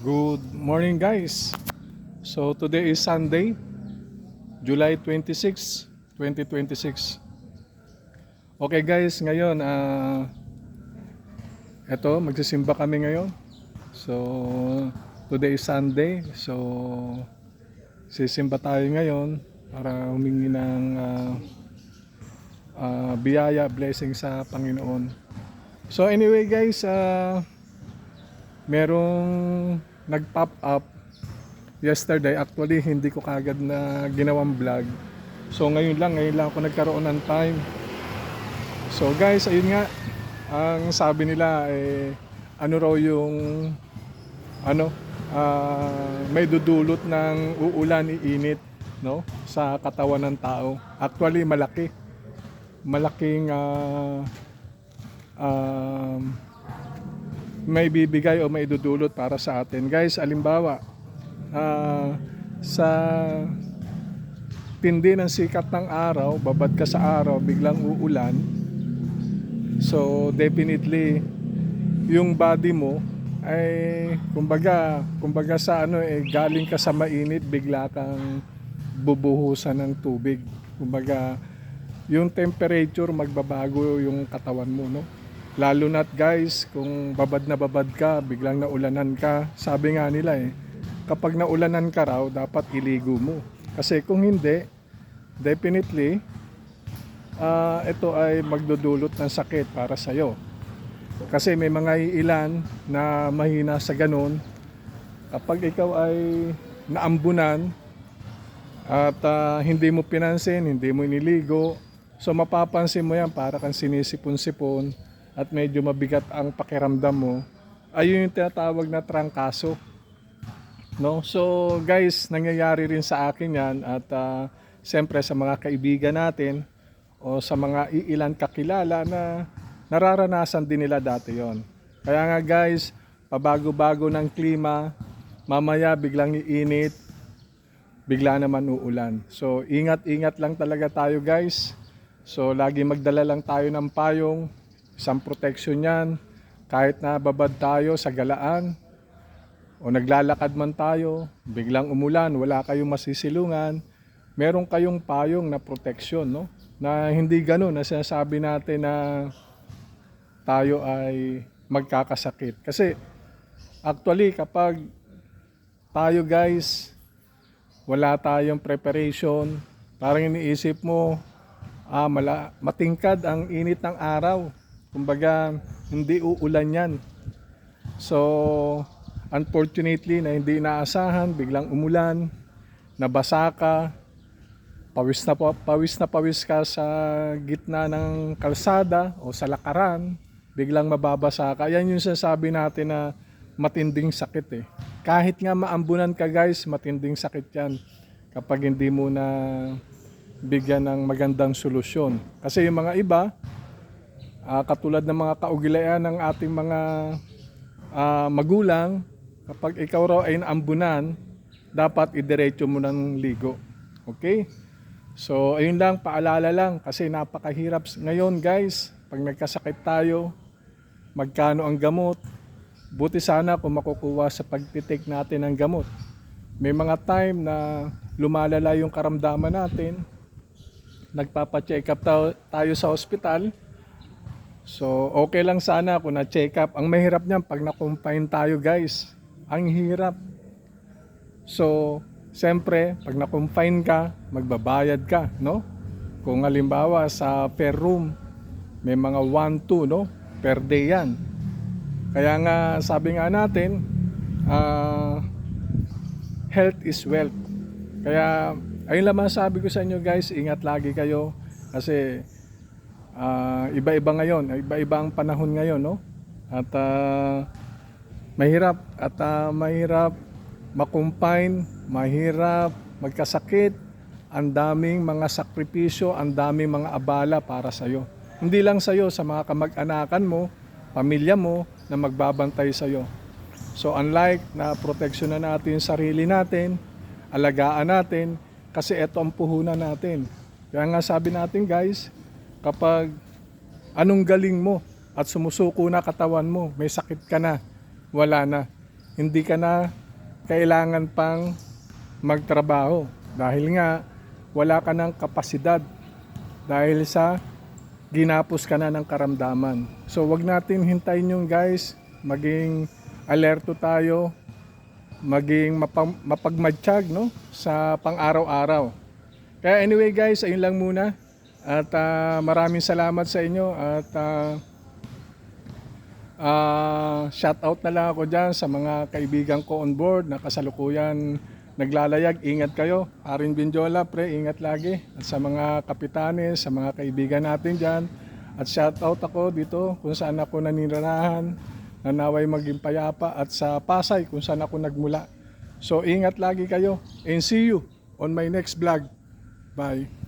Good morning guys. So today is Sunday, July 26, 2026. Okay guys, ngayon eto magsisimba kami ngayon. So today is Sunday. So sisimba tayo ngayon para humingi ng biyaya, blessing sa Panginoon. So anyway guys, merong nag-pop up yesterday. Actually hindi ko kagad na ginawang vlog. So ngayon lang ako nagkaroon ng time. So guys, ayun nga, ang sabi nila ano raw yung may dudulot ng uulan, iinit, no, sa katawan ng tao. Actually malaking may bibigay o may dudulot para sa atin. Guys, alimbawa, sa tindi ng sikat ng araw, babad ka sa araw, biglang uulan. So, definitely, yung body mo ay, kumbaga sa galing ka sa mainit, bigla kang bubuhusan ng tubig. Kumbaga, yung temperature magbabago yung katawan mo, no? Lalo na't guys, kung babad na babad ka, biglang naulanan ka, sabi nga nila kapag naulanan ka raw, dapat iligo mo. Kasi kung hindi, definitely, ito ay magdudulot ng sakit para sa'yo. Kasi may mga ilan na mahina sa ganun, kapag ikaw ay naambunan at hindi mo pinansin, hindi mo iniligo, so mapapansin mo yan, para kang sinisipon-sipon, at medyo mabigat ang pakiramdam mo. Ayun yung tinatawag na trangkaso, no? So guys, nangyayari rin sa akin yan. At siyempre sa mga kaibigan natin o sa mga iilan kakilala na nararanasan din nila dati yon. Kaya nga guys, pabago-bago ng klima, mamaya biglang iinit, bigla naman uulan. So ingat-ingat lang talaga tayo guys. So lagi magdala lang tayo ng payong, isang protection yan. Kahit na babad tayo sa galaan o naglalakad man tayo, biglang umulan, wala kayong masisilungan, meron kayong payong na protection, no? Na hindi ganun na sinasabi natin na tayo ay magkakasakit. Kasi actually kapag tayo guys, wala tayong preparation, parang iniisip mo, matingkad ang init ng araw, kumbaga hindi uulan yan. So unfortunately na hindi inaasahan, biglang umulan, nabasa ka, pawis na pawis ka sa gitna ng kalsada o sa lakaran, biglang mababasa ka. Yan yung sasabi natin na matinding sakit Kahit nga maambunan ka guys, matinding sakit yan kapag hindi mo na bigyan ng magandang solusyon. Kasi yung mga iba, katulad ng mga kaugilayan ng ating mga magulang, kapag ikaw raw ay naambunan, dapat idiretso mo ng ligo. Okay? So ayun lang, paalala lang, kasi napakahirap ngayon guys. Pag nagkasakit tayo, magkano ang gamot? Buti sana kung makukuha sa pagtitake natin ng gamot. May mga time na lumalala yung karamdaman natin, nagpapa-check up tayo sa ospital. So okay lang sana kung na-check up. Ang mahirap niyan pag na-confine tayo guys. Ang hirap. So siyempre pag na-confine ka, magbabayad ka, no? Kung halimbawa sa per room, may mga 1-2, no? Per day yan. Kaya nga sabi nga natin, health is wealth. Kaya ayun lang masabi ko sa inyo guys, ingat lagi kayo. Kasi iba-iba ngayon, iba-iba ang panahon ngayon, no? At mahirap makumpine, mahirap magkasakit, ang daming mga sakripisyo, ang daming mga abala para sa iyo. Hindi lang sa iyo, sa mga kamag-anakan mo, pamilya mo na magbabantay sa iyo. So unlike na proteksyonan natin yung sarili natin, alagaan natin, kasi ito ang puhunan natin. Kaya nga sabi natin guys, kapag anong galing mo at sumusuko na katawan mo, may sakit ka na, wala na. hindi ka na kailangan pang magtrabaho dahil nga wala ka ng kapasidad dahil sa ginapos ka na ng karamdaman. So wag natin hintayin yung guys, maging alerto tayo, maging mapagmatsyag no sa pang-araw-araw. Kaya anyway guys, ayun lang muna at maraming salamat sa inyo at shout out na lang ako dyan sa mga kaibigan ko on board na kasalukuyan naglalayag. Ingat kayo, Arin Binjola, pre, ingat lagi. At sa mga kapitanes, sa mga kaibigan natin dyan. At shout out ako dito kung saan ako naninirahan, na naway maging payapa. At sa Pasay kung saan ako nagmula. So ingat lagi kayo and see you on my next vlog. Bye.